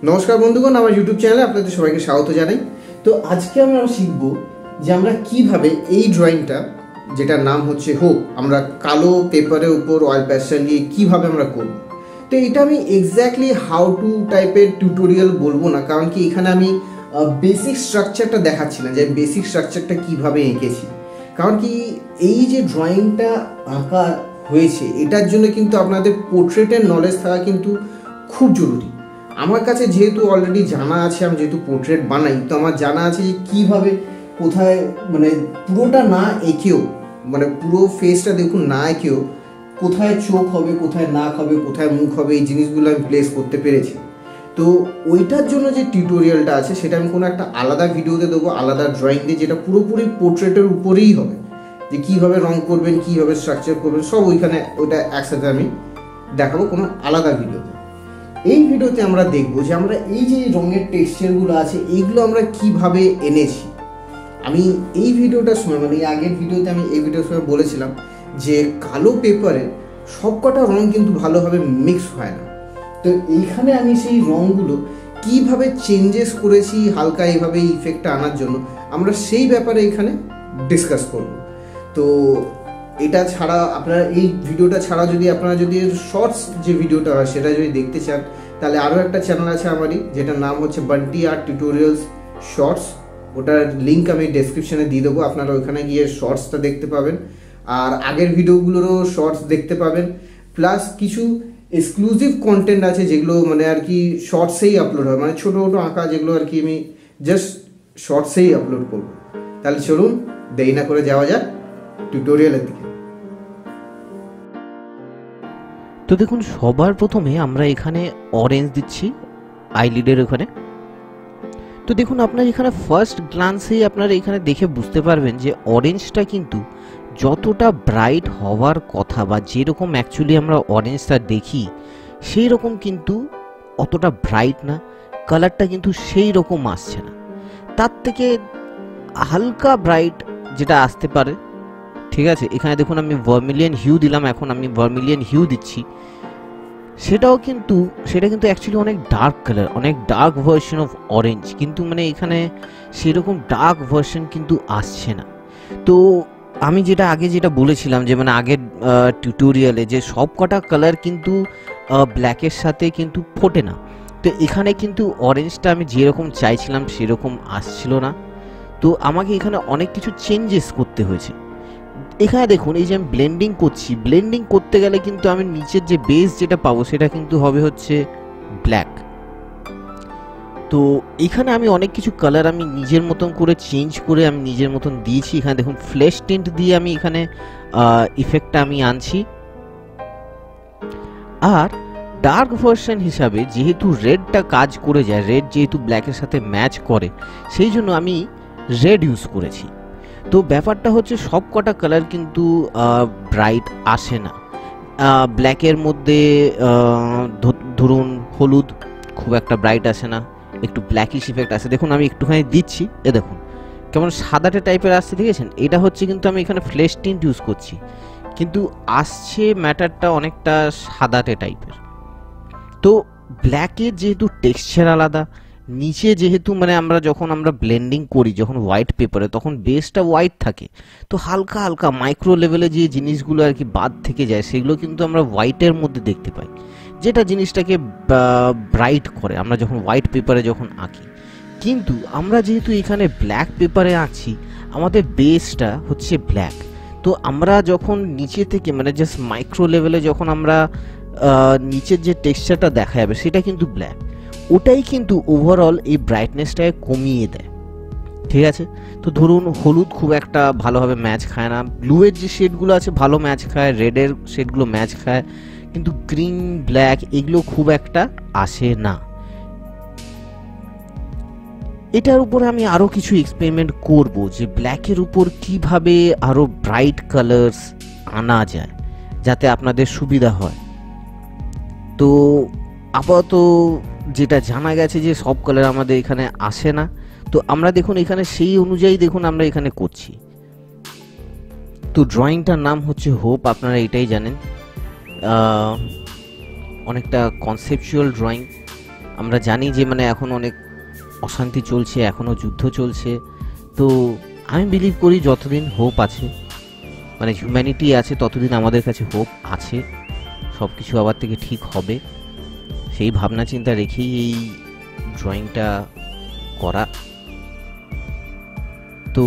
নমস্কার বন্ধুগণ, আমার ইউটিউব চ্যানেলে আপনাদের সবাইকে স্বাগত জানাই। তো আজকে আমরা শিখব যে আমরা কিভাবে এই ড্রয়িংটা, যেটার নাম হচ্ছে হোপ, আমরা কালো পেপারের উপর অয়েল প্যাস্টেল দিয়ে কীভাবে আমরা করব। তো এটা আমি এক্স্যাক্টলি হাউ টু টাইপের টিউটোরিয়াল বলবো না, কারণ কি এখানে আমি বেসিক স্ট্রাকচারটা দেখাচ্ছি না যে বেসিক স্ট্রাকচারটা কীভাবে এঁকেছি। কারণ কি এই যে ড্রয়িংটা আঁকা হয়েছে এটার জন্য কিন্তু আপনাদের পোর্ট্রেটের নলেজ থাকা কিন্তু খুব জরুরি। আমার কাছে যেহেতু অলরেডি জানা আছে, আমি যেহেতু পোর্ট্রেট বানাই, তো আমার জানা আছে যে কীভাবে কোথায় মানে পুরোটা না এঁকেও, মানে পুরো ফেসটা দেখুন না এঁকেও কোথায় চোখ হবে, কোথায় নাক হবে, কোথায় মুখ হবে, এই জিনিসগুলো আমি প্লেস করতে পেরেছি। তো ওইটার জন্য যে টিউটোরিয়ালটা আছে সেটা আমি কোনো একটা আলাদা ভিডিওতে দেবো, আলাদা ড্রয়িং দিয়ে, যেটা পুরোপুরি পোর্ট্রেটের উপরেই হবে, যে কীভাবে রং করবেন, কীভাবে স্ট্রাকচার করবেন, সব ওইখানে ওইটা একসাথে আমি দেখাবো কোনো আলাদা ভিডিওতে। এই ভিডিওতে আমরা দেখবো যে আমরা এই যে রঙের টেক্সচারগুলো আছে এইগুলো আমরা কিভাবে এনেছি। আমি এই ভিডিওটার সময়, মানে আগের ভিডিওতে আমি এই ভিডিওর সময় বলেছিলাম যে কালো পেপারে সবকটা রং কিন্তু ভালোভাবে মিক্স হয় না। তো এইখানে আমি সেই রঙগুলো কিভাবে চেঞ্জেস করেছি হালকা এইভাবে ইফেক্টটা আনার জন্য, আমরা সেই ব্যাপারে এখানে ডিসকাস করব। তো এটা ছাড়া আপনারা এই ভিডিওটা ছাড়া যদি আপনারা যদি শর্টস যে ভিডিওটা হয় সেটা যদি দেখতে চান, তাহলে আরও একটা চ্যানেল আছে আমারই, যেটার নাম হচ্ছে বান্টি আর্ট টিউটোরিয়ালস শর্টস। ওটার লিঙ্ক আমি ডেসক্রিপশানে দিয়ে দেবো, আপনারা ওখানে গিয়ে শর্টসটা দেখতে পাবেন, আর আগের ভিডিওগুলোরও শর্টস দেখতে পাবেন। প্লাস কিছু এক্সক্লুসিভ কন্টেন্ট আছে যেগুলো মানে আর কি শর্টসেই আপলোড হয়, মানে ছোটো ছোটো আঁকা যেগুলো আর কি আমি জাস্ট শর্টসেই আপলোড করবো। তাহলে চলুন দেরি না করে যাওয়া যাক টিউটোরিয়ালের দিকে। তো দেখুন, সবার প্রথমে আমরা এখানে অরেঞ্জ দিচ্ছি আইলিডের ওখানে। তো দেখুন, আপনার এখানে ফার্স্ট গ্লান্সেই আপনারা এখানে দেখে বুঝতে পারবেন যে অরেঞ্জটা কিন্তু যতটা ব্রাইট হওয়ার কথা বা যেরকম অ্যাকচুয়ালি আমরা অরেঞ্জটা দেখি সেই রকম কিন্তু অতটা ব্রাইট না, কালারটা কিন্তু সেই রকম আসছে না, তার থেকে হালকা ব্রাইট যেটা আসতে পারে। ঠিক আছে, এখানে দেখুন আমি ভার্মিলিয়ন হিউ দিলাম, এখন আমি ভার্মিলিয়ন হিউ দিচ্ছি। সেটা কিন্তু অ্যাকচুয়ালি অনেক ডার্ক কালার, অনেক ডার্ক ভার্সন অফ অরেঞ্জ, কিন্তু মানে এখানে সেরকম ডার্ক ভার্সন কিন্তু আসছে না। তো আমি যেটা বলেছিলাম যে মানে আগের টিউটোরিয়ালে যে সব কটা কালার কিন্তু ব্ল্যাকের সাথে কিন্তু ফোটে না। তো এখানে কিন্তু অরেঞ্জটা আমি যেরকম চাইছিলাম সেরকম আসছিল না, তো আমাকে এখানে অনেক কিছু চেঞ্জেস করতে হয়েছে। এখানে দেখুন, এই যে আমি ব্লেন্ডিং করছি, ব্লেন্ডিং করতে গেলে কিন্তু আমি নিচের যে বেস যেটা পাবো সেটা কিন্তু হবে হচ্ছে ব্ল্যাক। তো এখানে আমি অনেক কিছু কালার আমি নিজের মতন করে চেঞ্জ করে আমি নিজের মতন দিয়েছি। এখানে দেখুন ফ্ল্যাশ টিন্ট দিয়ে আমি এখানে ইফেক্টটা আমি আনছি। আর ডার্ক ভার্সন হিসাবে যেহেতু রেডটা কাজ করে যায়, রেড যেহেতু ব্ল্যাকের সাথে ম্যাচ করে, সেই জন্য আমি রেড ইউজ করেছি। তো ব্যাপারটা হচ্ছে সব কটা কালার কিন্তু ব্রাইট আসে না। ব্ল্যাকের মধ্যে ধরুন হলুদ খুব একটা ব্রাইট আসে না, একটু ব্ল্যাকিশ ইফেক্ট আসে। দেখুন আমি একটুখানি দিচ্ছি, এ দেখুন কেমন সাদাটে টাইপের আসছে, দেখেছেন? এটা হচ্ছে কিন্তু আমি এখানে ফ্ল্যাশ টিন্ট ইউজ করছি, কিন্তু আসছে ম্যাটারটা অনেকটা সাদাটে টাইপের। তো ব্ল্যাকের যেহেতু টেক্সচার আলাদা, নিচে যেহেতু মানে যখন আমরা ব্লেন্ডিং করি যখন হোয়াইট পেপারে, তখন বেসটা হোয়াইট থাকে, তো হালকা হালকা মাইক্রো লেভেলে যে জিনিসগুলো আর কি বাদ থেকে যায় সেগুলো কিন্তু আমরা হোয়াইটের মধ্যে দেখতে পাই, যেটা জিনিসটাকে ব্রাইট করে আমরা যখন হোয়াইট পেপারে যখন আঁকি। কিন্তু আমরা যেহেতু এখানে ব্ল্যাক পেপারে আঁকছি, আমাদের বেসটা হচ্ছে ব্ল্যাক, তো আমরা যখন নিচে থেকে মানে জাস্ট মাইক্রো লেভেলে যখন আমরা নিচের যে টেক্সচারটা দেখা যাবে সেটা কিন্তু ব্ল্যাক, ওটাই কিন্তু ওভারঅল এই ব্রাইটনেসটাকে কমিয়ে দেয়। ঠিক আছে, তো ধরুন হলুদ খুব একটা ভালোভাবে ম্যাচ খায় না, ব্লুয়ের যে শেডগুলো আছে ভালো ম্যাচ খায়, রেডের শেডগুলো ম্যাচ খায়, কিন্তু গ্রিন ব্ল্যাক এগুলো খুব একটা আসে না। এটার উপরে আমি আরও কিছু এক্সপেরিমেন্ট করব যে ব্ল্যাকের উপর কিভাবে আরও ব্রাইট কালার্স আনা যায় যাতে আপনাদের সুবিধা হয়। তো আপাতত যেটা জানা গেছে যে সব কালার আমাদের এখানে আসে না, তো আমরা দেখুন এখানে সেই অনুযায়ী দেখুন আমরা এখানে করছি। তো ড্রয়িংটার নাম হচ্ছে হোপ, আপনারা এটাই জানেন, অনেকটা কনসেপচুয়াল ড্রয়িং। আমরা জানি যে মানে এখন অনেক অশান্তি চলছে, এখনও যুদ্ধ চলছে। তো আমি বিলিভ করি যতদিন হোপ আছে, মানে হিউম্যানিটি আছে, ততদিন আমাদের কাছে হোপ আছে, সব কিছু আবার থেকে ঠিক হবে। সেই ভাবনা চিন্তা রেখেই এই ড্রয়িংটা করা। তো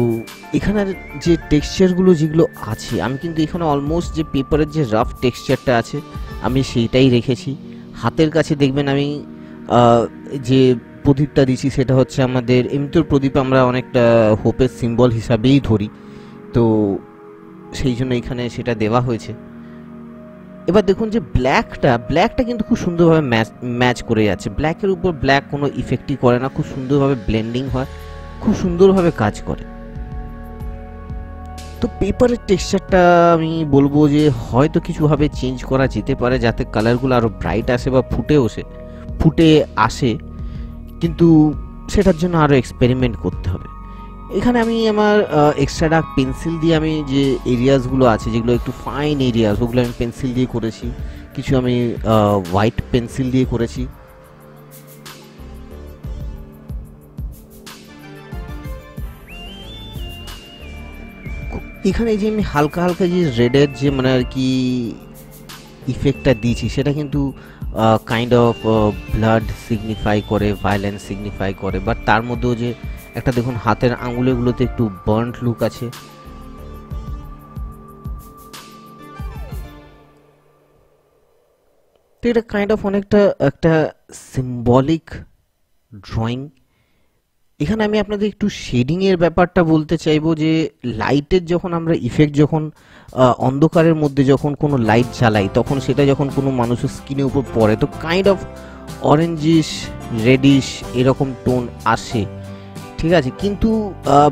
এখানের যে টেক্সচারগুলো যেগুলো আছে, আমি কিন্তু এখানে অলমোস্ট যে পেপারের যে রাফ টেক্সচারটা আছে আমি সেইটাই রেখেছি। হাতের কাছে দেখবেন আমি যে প্রদীপটা দিচ্ছি সেটা হচ্ছে আমাদের এমনিতে প্রদীপ আমরা অনেকটা হোপের সিম্বল হিসাবেই ধরি, তো সেই জন্য এখানে সেটা দেওয়া হয়েছে। এবার দেখুন যে ব্ল্যাকটা কিন্তু খুব সুন্দরভাবে ম্যাচ করে যাচ্ছে। ব্ল্যাকের উপর ব্ল্যাক কোনো ইফেক্টই করে না, খুব সুন্দরভাবে ব্লেন্ডিং হয়, খুব সুন্দরভাবে কাজ করে। তো পেপারের টেক্সচারটা আমি বলবো যে হয়তো কিছুভাবে চেঞ্জ করা যেতে পারে যাতে কালারগুলো আরও ব্রাইট আসে বা ফুটে আসে, কিন্তু সেটার জন্য আরও এক্সপেরিমেন্ট করতে হবে। এখানে আমি আমার এক্সট্রা ডার্ক পেন্সিল দিয়ে আমি যে এরিয়াসগুলো আছে যেগুলো একটু ফাইন এরিয়াস, ওগুলো আমি পেন্সিল দিয়ে করেছি, কিছু আমি হোয়াইট পেন্সিল দিয়ে করেছি। এখানে যে আমি হালকা হালকা যে রেডের যে মানে আর কি ইফেক্টটা দিয়েছি সেটা কিন্তু কাইন্ড অফ ব্লাড সিগনিফাই করে, ভায়োলেন্স সিগনিফাই করে, বাট তার মধ্যেও যে একটা দেখুন হাতের আঙুলেগুলোতে একটু বার্নড লুক আছে। তো এটা কাইন্ড অফ অনেকটা একটা সিম্বলিক ড্রয়িং। এখানে আমি আপনাদের একটু শেডিংয়ের ব্যাপারটা বলতে চাইবো যে লাইটের যখন আমরা ইফেক্ট যখন অন্ধকারের মধ্যে যখন কোনো লাইট জ্বালাই তখন সেটা যখন কোনো মানুষের স্কিনের উপর পড়ে তো কাইন্ড অফ অরেঞ্জিশ রেডিশ এরকম টোন আসে, ঠিক আছে। কিন্তু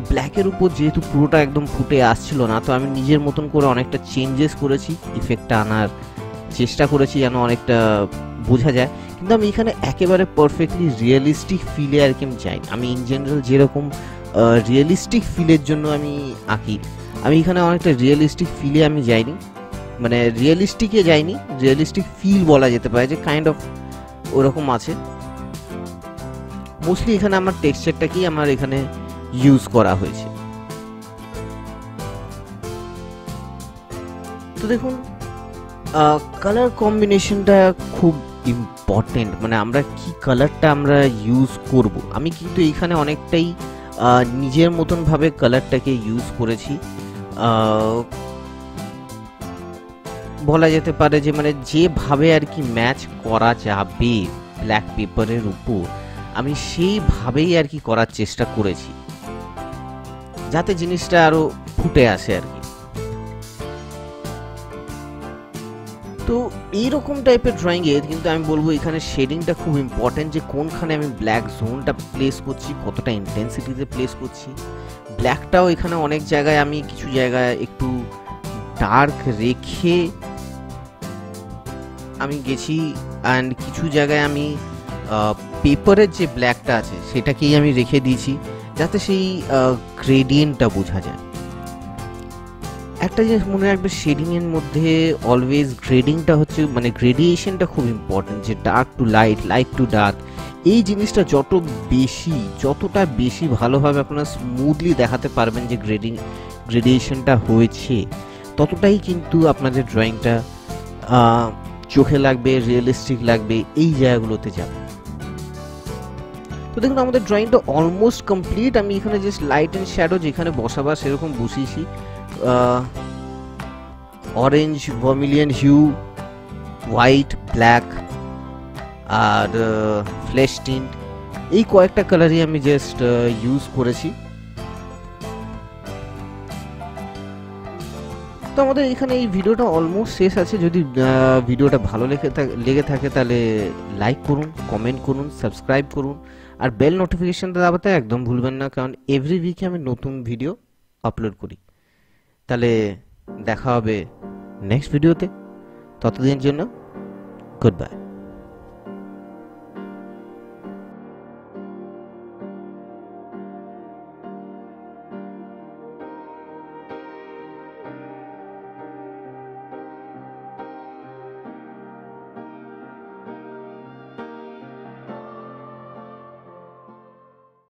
ব্ল্যাকের উপর যেহেতু পুরোটা একদম ফুটে আসছিল না, তো আমি নিজের মতন করে অনেকটা চেঞ্জেস করেছি, ইফেক্টটা আনার চেষ্টা করেছি যেন অনেকটা বোঝা যায়। কিন্তু আমি এখানে একেবারে পারফেক্টলি রিয়েলিস্টিক ফিলে আর কি আমি চাই। আমি ইন জেনারেল যেরকম রিয়েলিস্টিক ফিলের জন্য আমি আঁকি, আমি এখানে অনেকটা রিয়েলিস্টিক ফিলে আমি যাইনি, মানে রিয়েলিস্টিকে যাইনি, রিয়েলিস্টিক ফিল বলা যেতে পারে যে কাইন্ড অফ ওরকম আছে। মোস্টলি এখানে আমার টেক্সচারটাকেই আমার এখানে ইউজ করা হয়েছে। তো দেখুন কালার কম্বিনেশনটা খুব ইম্পর্টেন্ট, মানে আমরা কি কালারটা আমরা ইউজ করব। আমি কিন্তু এখানে অনেকটাই নিজের মতন ভাবে কালারটাকে ইউজ করেছি। বলা যেতে পারে যে মানে যেভাবে আর কি ম্যাচ করা যাবে ব্ল্যাক পেপারের উপর আমি সেইভাবেই আর কি করার চেষ্টা করেছি যাতে জিনিসটা আরো ফুটে আসে আর কি। তো এইরকম টাইপের ড্রয়িং এ কিন্তু আমি বলবো এখানে শেডিংটা খুব ইম্পর্টেন্ট, যে কোনখানে আমি ব্ল্যাক জোনটা প্লেস করছি, কতটা ইন্টেন্সিটিতে প্লেস করছি। ব্ল্যাকটাও এখানে অনেক জায়গায় আমি কিছু জায়গায় একটু ডার্ক রেখে আমি গেছি, অ্যান্ড কিছু জায়গায় আমি পেপারের যে ব্ল্যাকটা আছে সেটাকেই আমি রেখে দিয়েছি যাতে সেই গ্রেডিয়েন্টটা বোঝা যায়। একটা জিনিস মনে রাখবে, শেডিং এর মধ্যে অলওয়েজ গ্রেডিংটা হচ্ছে মানে গ্রেডিয়েশনটা খুব ইম্পর্টেন্ট, যে dark to light, light to dark, এই জিনিসটা যতটা বেশি ভালোভাবে আপনারা স্মুথলি দেখাতে পারবেন যে গ্রেডিয়েশনটা হয়েছে, ততটাই কিন্তু আপনাদের ড্রয়িংটা চোখে লাগবে, রিয়েলিস্টিক লাগবে, এই জায়গাগুলোতে যাবে। তো দেখুন আমাদের ড্রয়িংটা অলমোস্ট কমপ্লিট। আমি এখানে জাস্ট লাইট অ্যান্ড শ্যাডো যেখানে বসাবার সেরকম বসিয়েছি, orange, vermilion Hugh, white, black আর ফ্লেশ টিন্ট, এই কয়েকটা কালারই আমি জাস্ট ইউজ করেছি। তো আমাদের এখানে এই ভিডিওটা অলমোস্ট শেষ আছে। যদি ভিডিওটা ভালো লেগে থাকে তাহলে লাইক করুন, কমেন্ট করুন, সাবস্ক্রাইব করুন, আর বেল নোটিফিকেশনটা দাবাতে একদম ভুলবেন না, কারণ এভরি উইকে আমি নতুন ভিডিও আপলোড করি। তাহলে দেখা হবে নেক্সট ভিডিওতে, ততদিনের জন্য গুড বাই।